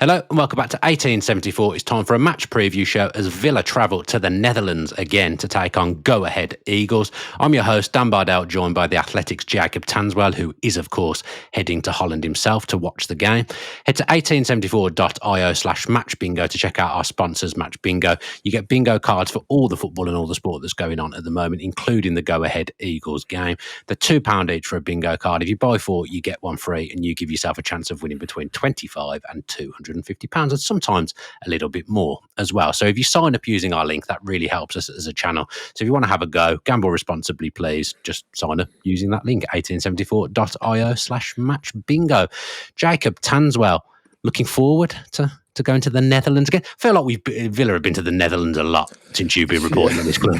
Hello and welcome back to 1874. It's time for a match preview show as Villa travel to the Netherlands again to take on Go Ahead Eagles. I'm your host, Dan Bardell, joined by the Athletics' Jacob Tanswell, who is, of course, heading to Holland himself to watch the game. Head to 1874.io/match bingo to check out our sponsors, Match Bingo. You get bingo cards for all the football and all the sport that's going on at the moment, including the Go Ahead Eagles game. They're £2 each for a bingo card. If you buy four, you get one free, and you give yourself a chance of winning between £25 and £250, and sometimes a little bit more as well. So if you sign up using our link, that really helps us as a channel. So if you want to have a go, gamble responsibly, please. Just sign up using that link, 1874.io/match bingo. Jacob Tanswell, looking forward to going to the Netherlands again. I feel like Villa have been to the Netherlands a lot since you've been reporting on this club.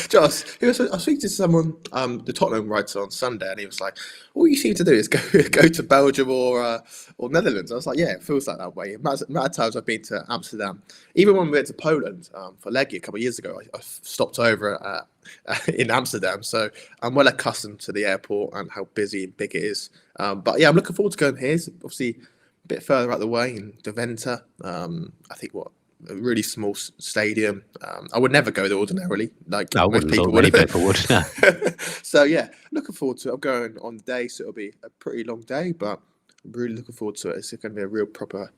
Josh, I was speaking to someone, the Tottenham writer on Sunday, and he was like, "All you seem to do is go to Belgium or Netherlands." I was like, "Yeah, it feels like that way." Amount of times I've been to Amsterdam, even when we went to Poland for Leggy a couple of years ago, I stopped over in Amsterdam, so I'm well accustomed to the airport and how busy and big it is. But yeah, I'm looking forward to going here. It's obviously a bit further out the way in Deventer. I think a really small stadium. I would never go there ordinarily, like No, most people many would. people would. No. So yeah, looking forward to it. I'm going on the day, so it'll be a pretty long day, but I'm really looking forward to it. It's going to be a real proper,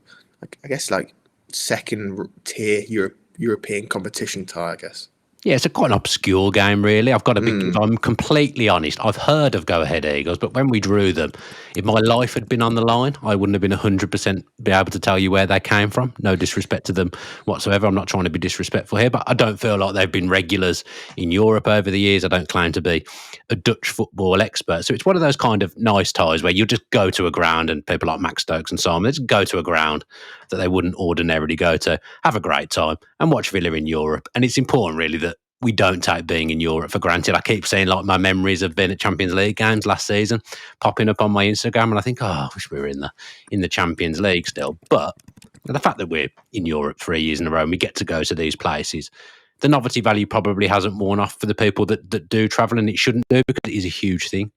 I guess, like second tier European competition tie, I guess. Yeah, it's quite an obscure game, really. I've got to be, if I'm completely honest, I've heard of Go Ahead Eagles, but when we drew them, if my life had been on the line, I wouldn't have been 100% be able to tell you where they came from. No disrespect to them whatsoever. I'm not trying to be disrespectful here, but I don't feel like they've been regulars in Europe over the years. I don't claim to be a Dutch football expert. So it's one of those kind of nice ties where you just go to a ground, and people like Max Stokes and Simon, they just go to a ground that they wouldn't ordinarily go to, have a great time and watch Villa in Europe. And it's important, really, that we don't take being in Europe for granted. I keep saying, like, my memories of being at Champions League games last season popping up on my Instagram, and I think, I wish we were in the Champions League still. But the fact that we're in Europe 3 years in a row and we get to go to these places, the novelty value probably hasn't worn off for the people that do travel, and it shouldn't do, because it is a huge thing.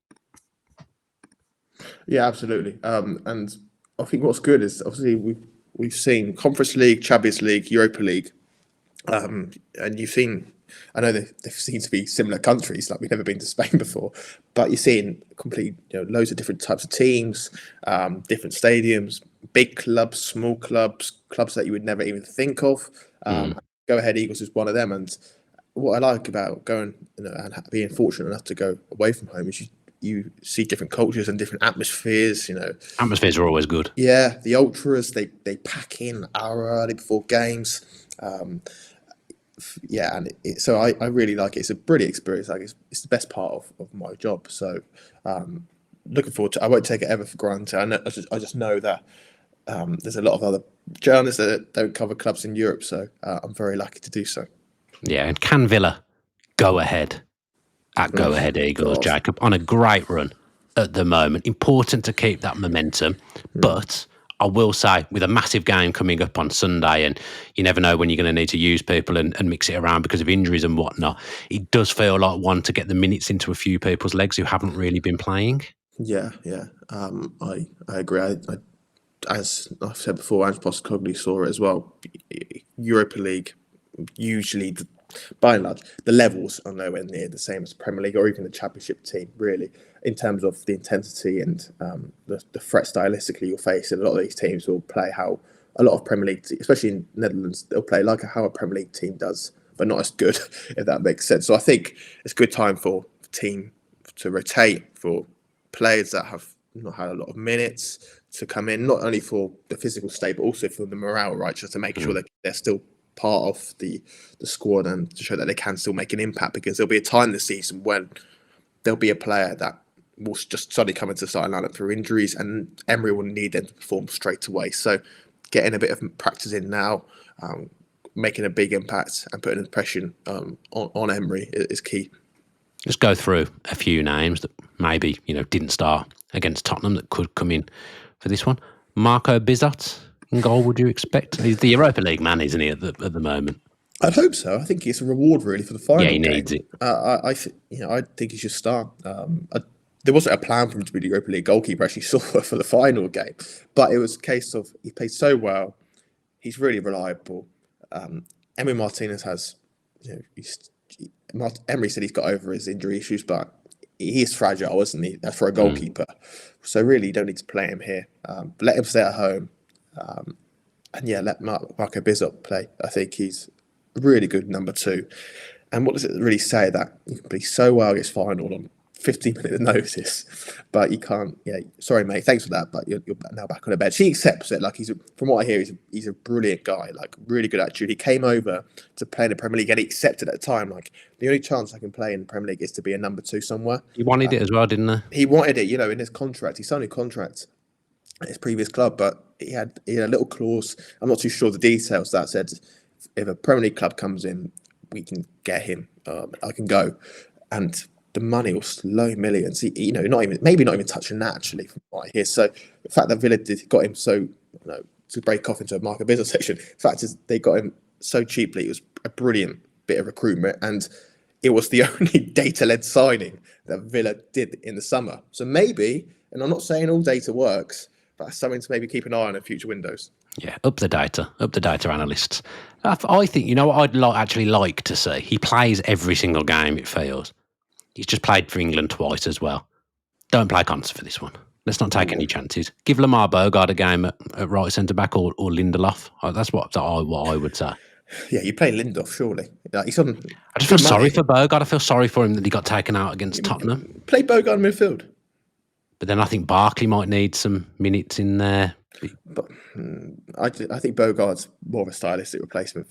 Yeah, absolutely. And I think what's good is obviously we've seen Conference League, Champions League, Europa League, and you've seen. I know they seem to be similar countries, like we've never been to Spain before, but you're seeing loads of different types of teams, different stadiums, big clubs, small clubs that you would never even think of. Go Ahead Eagles is one of them, and what I like about going and being fortunate enough to go away from home is you see different cultures and different atmospheres. Atmospheres are always good. Yeah, the ultras they pack in an hour early before games. Yeah, and so I really like it. It's a brilliant experience. Like it's the best part of my job. So looking forward to it. I won't take it ever for granted. I just know that there's a lot of other journalists that don't cover clubs in Europe. So I'm very lucky to do so. Yeah, and can Villa go ahead at Go Ahead Eagles, Jacob, on a great run at the moment? Important to keep that momentum, but I will say, with a massive game coming up on Sunday, and you never know when you're going to need to use people and mix it around because of injuries and whatnot, it does feel like one to get the minutes into a few people's legs who haven't really been playing. Yeah. I agree. As I've said before, Ange Postecoglou saw it as well. Europa League, usually, by and large, the levels are nowhere near the same as Premier League or even the Championship team, really, in terms of the intensity and the threat stylistically you'll face. And a lot of these teams will play how a lot of Premier League, especially in Netherlands, they'll play like how a Premier League team does, but not as good, if that makes sense. So I think it's a good time for the team to rotate, for players that have not had a lot of minutes to come in, not only for the physical state, but also for the morale, right? Just to make sure that they're still part of the squad and to show that they can still make an impact, because there'll be a time this season when there'll be a player that will just suddenly come into the starting lineup through injuries, and Emery will need them to perform straight away. So getting a bit of practice in now, making a big impact and putting an impression on Emery is key. Let's go through a few names that maybe didn't start against Tottenham that could come in for this one. Marco Bizot in goal, would you expect? He's the Europa League man, isn't he, at the moment? I'd hope so. I think it's a reward really for the final. Yeah, he needs it. I think he should start. there wasn't a plan for him to be the Europa League goalkeeper. Actually, saw for the final game, but it was a case of he played so well. He's really reliable. Emery Martinez has, Emery said he's got over his injury issues, but he is fragile, isn't he? That's for a goalkeeper. So really, you don't need to play him here. Let him stay at home. And yeah, let Marco Bizot play. I think he's a really good number 2. And what does it really say that you can play so well against Feyenoord on 15-minute notice, but you can't. Yeah, sorry, mate. Thanks for that, but you're now back on the bench. She accepts it. Like from what I hear, he's a brilliant guy. Like really good attitude. He came over to play in the Premier League, and he accepted at the time. Like the only chance I can play in the Premier League is to be a number 2 somewhere. He wanted it as well, didn't he? He wanted it. In his contract, he signed a contract at his previous club, but he had a little clause. I'm not too sure the details that said if a Premier League club comes in, we can get him. I can go, and the money was low millions. Not even touching that actually, from what I hear. So the fact that Villa got him so, to break off into a Marco Bizot section, the fact is they got him so cheaply. It was a brilliant bit of recruitment, and it was the only data-led signing that Villa did in the summer. So maybe, and I'm not saying all data works, but that's something to maybe keep an eye on in future windows. Yeah, up the data analysts. I think, what I'd actually like to see? He plays every single game, it feels. He's just played for England twice as well. Don't play Conser for this one. Let's not take any chances. Give Lamar Bogard a game at right centre-back or Lindelof. That's what I would say. Yeah, you play Lindelof, surely. He's on. I just feel sorry for Bogard. I feel sorry for him that he got taken out against Tottenham. Play Bogard in midfield. But then I think Barkley might need some minutes in there. But I think Bogard's more of a stylistic replacement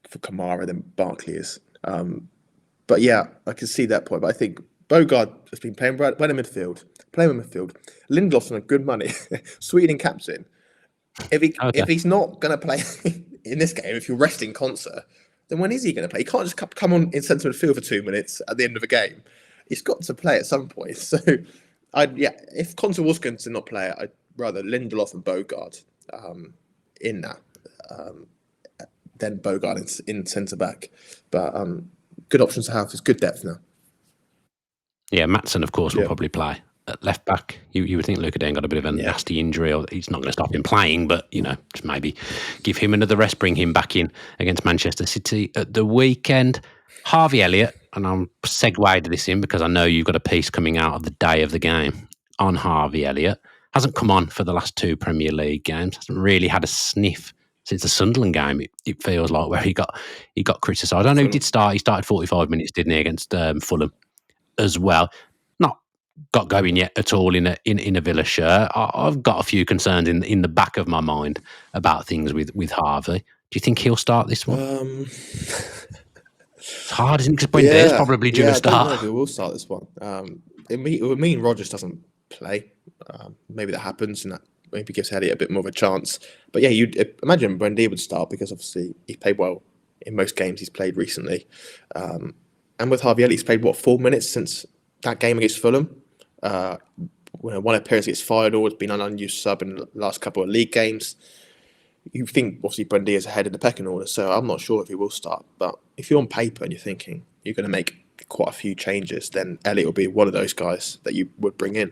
for Kamara than Barkley is. But yeah, I can see that point. But I think Bogard has been playing well in midfield. Lindelof's on good money. Sweden captain. If he's not going to play in this game, if you're resting Conser, then when is he going to play? He can't just come on in centre midfield for 2 minutes at the end of a game. He's got to play at some point. So, if Conser was going to not play, I'd rather Lindelof and Bogard in that than Bogard in centre back. But good options to have. It's good depth now. Yeah, Maatsen, of course, will probably play at left back. You would think Luka Dane got a bit of a nasty injury, or he's not going to stop him playing, but just maybe give him another rest, bring him back in against Manchester City at the weekend. Harvey Elliott, and I'm segued this in because I know you've got a piece coming out of the day of the game on Harvey Elliott. Hasn't come on for the last 2 Premier League games. Hasn't really had a sniff since the Sunderland game. It feels like where he got criticised. I know he did start. He started 45 minutes, didn't he, against Fulham as well. Not got going yet at all in a Villa shirt. I've got a few concerns in the back of my mind about things with Harvey. Do you think he'll start this one? It's hard, isn't it? Because Brendel's probably due to start. I don't know if he will start this one. It would mean Rodgers doesn't play. Maybe that happens, and that maybe gives Elliott a bit more of a chance. But yeah, you'd imagine Brendy would start because obviously he played well in most games he's played recently. And with Harvey Elliott, he's played 4 minutes since that game against Fulham. One appearance against Feyenoord, has been an unused sub in the last couple of league games. You think obviously Brendy is ahead in the pecking order, so I'm not sure if he will start. But if you're on paper and you're thinking you're going to make quite a few changes, then Elliott will be one of those guys that you would bring in.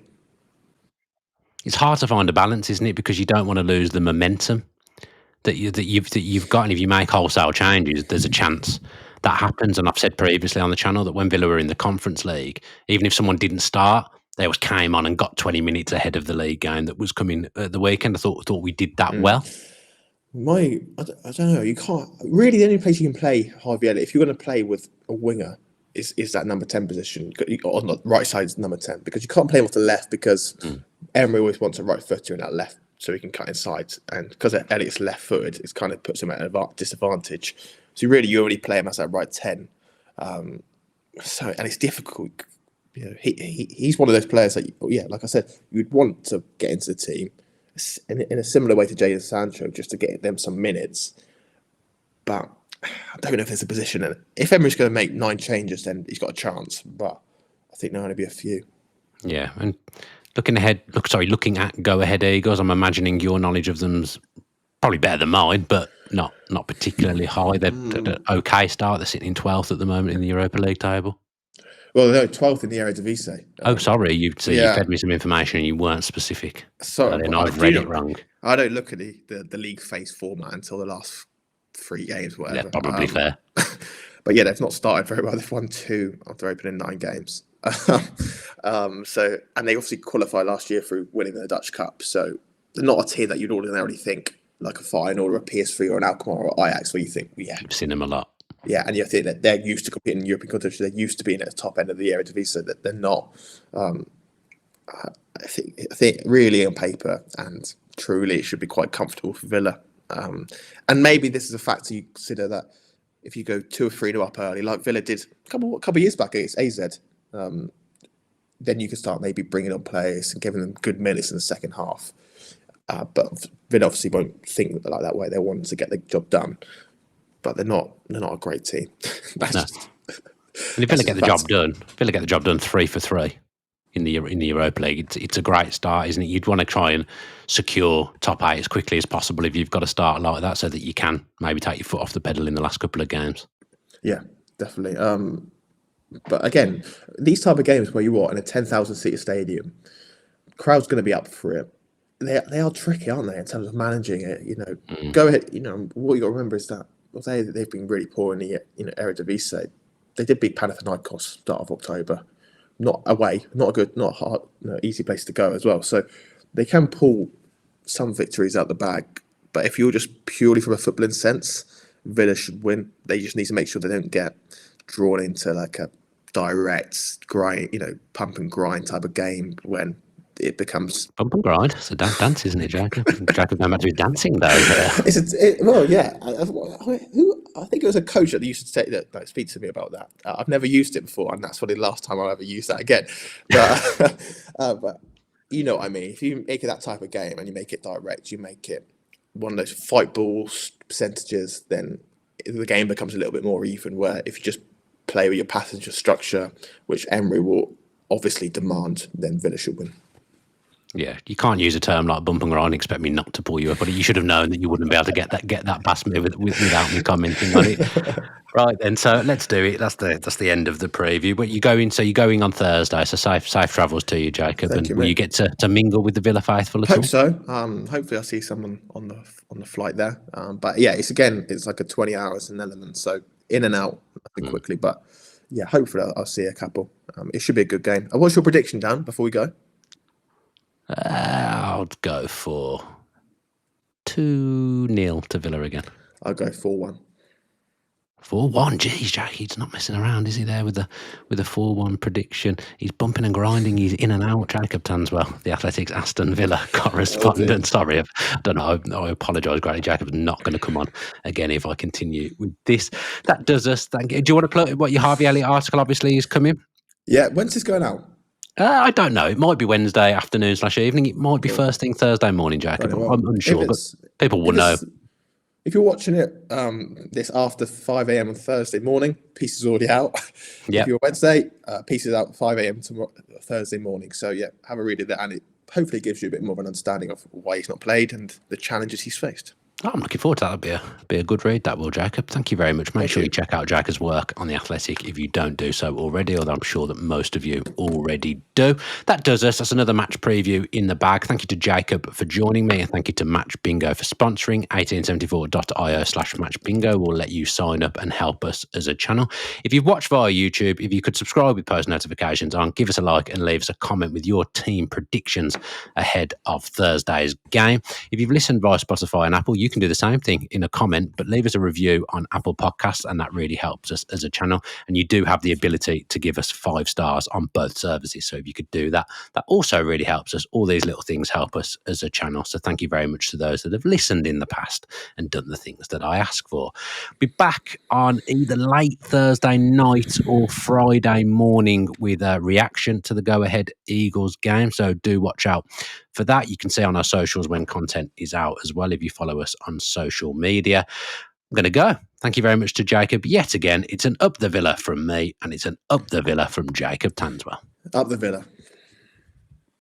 It's hard to find a balance, isn't it? Because you don't want to lose the momentum that you've got, and if you make wholesale changes, there's a chance that happens. And I've said previously on the channel that when Villa were in the Conference League, even if someone didn't start, they always came on and got 20 minutes ahead of the league game that was coming at the weekend. I thought we did that well. I don't know. You can't really. The only place you can play Harvey Elliott, if you're going to play with a winger, is that number 10 position on the right side, number 10, because you can't play him off the left because Emery always wants a right footer in that left so he can cut inside, and because Elliott's left-footed, it kind of puts him at a disadvantage. So you already play him as that right 10. And it's difficult. He's one of those players that like I said, you'd want to get into the team in a similar way to Jadon Sancho, just to get them some minutes. But I don't know if there's a position in it. If Emery's going to make 9 changes, then he's got a chance. But I think there'll only be a few. Yeah, and looking at go-ahead Eagles, I'm imagining your knowledge of them's probably better than mine, but not particularly high. They're okay start. They're sitting in 12th at the moment in the Europa League table. Well, no, 12th in the Eredivisie. Oh, sorry. You yeah. fed me some information and you weren't specific. Sorry, Then but I've read it wrong. I don't look at the league phase format until the last 3 games, whatever. Yeah, probably fair. But yeah, they've not started very well. They've won 2 after opening 9 games. So, and they obviously qualified last year through winning the Dutch Cup. So they're not a team that you'd ordinarily think like a Feyenoord or a PSV or an Alkmaar or Ajax, where you think, yeah, You've seen them a lot. Yeah, and you think that they're used to competing in European competition. They're used to being at the top end of the Eredivisie, so that they're not. I think really on paper and truly, it should be quite comfortable for Villa. And maybe this is a factor you consider, that if you go 2 or 3-0 up early, like Villa did a couple of years back against AZ, then you can start maybe bringing on players and giving them good minutes in the second half. But Villa obviously won't think like that way. They want to get the job done, but they're not a great team. And if Villa get the job done 3 for 3 in the Europa League, it's a great start, isn't it? You'd want to try and secure top 8 as quickly as possible if you've got a start like that, so that you can maybe take your foot off the pedal in the last couple of games. Yeah, definitely. But again, these type of games where you are in a 10,000 seat stadium, crowd's going to be up for it. They are tricky, aren't they, in terms of managing it? Go ahead. What you got to remember is that they've been really poor in the Eredivisie. They did beat Panathinaikos start of October, not away, not a good, not hard, easy place to go as well. So they can pull some victories out the bag. But if you're just purely from a footballing sense, Villa should win. They just need to make sure they don't get drawn into like a direct grind, pump and grind type of game when it becomes bump and grind. It's a dance, isn't it, Jacob? Jacob going back to his dancing though. Well, yeah. I think it was a coach that used to say that speak to me about that. I've never used it before, and that's probably the last time I'll ever use that again. But you know what I mean. If you make it that type of game and you make it direct, you make it one of those fight balls percentages, then the game becomes a little bit more even. Where if you just play with your passenger structure, which Emery will obviously demand, then Villa should win. Yeah, you can't use a term like bump and grind and expect me not to pull you up, but you should have known that you wouldn't be able to get that past me without me commenting on it. Right then, so let's do it. That's the end of the preview. But you're going on Thursday, so safe travels to you, Jacob. Thank you, will you get to mingle with the Villa faithful at all? Hope so. Hopefully, I'll see someone on the flight there. But yeah, it's like a 20 hours in Netherlands, so in and out quickly. But yeah, hopefully I'll see a couple. It should be a good game. What's your prediction, Dan? Before we go. I'll go for 2-0 to Villa again. I'll go 4-1. 4-1. Geez, Jack, he's not messing around, is he? There with a 4-1 prediction. He's bumping and grinding. He's in and out. Jacob Tanswell, the Athletics Aston Villa correspondent. Sorry, I don't know. I apologise greatly. Jacob's not going to come on again if I continue with this. That does us. Thank you. Do you want to plug what your Harvey Elliott article obviously is coming? Yeah. When's this going out? I don't know. It might be Wednesday afternoon/evening. It might be first thing Thursday morning, Jacob. I'm unsure, but people will know. If you're watching it this after 5 a.m. on Thursday morning, piece is already out. Yep. If you're Wednesday, piece is out 5 a.m. tomorrow, Thursday morning. So yeah, have a read of that, and it hopefully gives you a bit more of an understanding of why he's not played and the challenges he's faced. I'm looking forward to that. That'll be a good read, that will, Jacob. Thank you very much. Make sure you check out Jacob's work on The Athletic if you don't do so already, although I'm sure that most of you already do. That does us. That's another match preview in the bag. Thank you to Jacob for joining me, and thank you to Match Bingo for sponsoring. 1874.io/matchbingo will let you sign up and help us as a channel. If you've watched via YouTube, if you could subscribe with post notifications on, give us a like and leave us a comment with your team predictions ahead of Thursday's game. If you've listened via Spotify and Apple, you can do the same thing in a comment, but leave us a review on Apple Podcasts, and that really helps us as a channel. And you do have the ability to give us 5 stars on both services, so if you could do that, that also really helps us. All these little things help us as a channel, so thank you very much to those that have listened in the past and done the things that I ask for. Be back on either late Thursday night or Friday morning with a reaction to the go-ahead Eagles game, so do watch out for that. You can see on our socials when content is out as well if you follow us on social media. I'm going to go. Thank you very much to Jacob. Yet again, it's an up the Villa from me, and it's an up the Villa from Jacob Tanswell. Up the Villa.